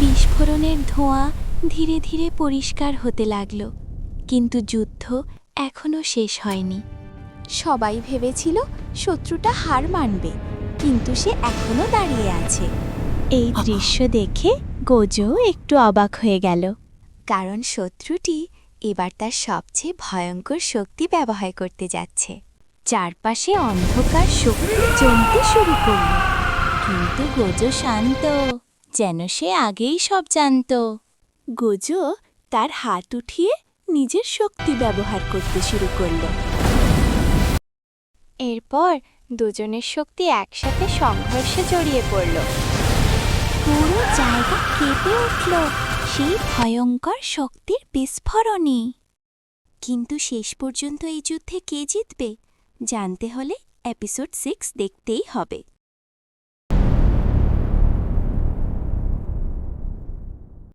বিস্ফোরণের ধোঁয়া ধীরে ধীরে পরিষ্কার হতে লাগল, কিন্তু যুদ্ধ এখনো শেষ হয়নি। সবাই ভেবেছিল শত্রুটা হার মানবে, কিন্তু সে এখনো দাঁড়িয়ে আছে। এই দৃশ্য দেখে গোজো একটু অবাক হয়ে গেল, কারণ শত্রুটি এবার তার সবচেয়ে ভয়ঙ্কর শক্তি ব্যবহার করতে যাচ্ছে। চারপাশে অন্ধকার শক্তি জমতে শুরু করল, কিন্তু গোজো শান্ত, যেন সে আগেই সব জানত। গোজো তার হাত উঠিয়ে নিজের শক্তি ব্যবহার করতে শুরু করল। এরপর দুজনের শক্তি একসাথে সংঘর্ষে জড়িয়ে পড়ল। পুরো জায়গা কেঁপে উঠল সেই ভয়ঙ্কর শক্তির বিস্ফোরণে। কিন্তু শেষ পর্যন্ত এই যুদ্ধে কে জিতবে জানতে হলে এপিসোড 6 দেখতেই হবে।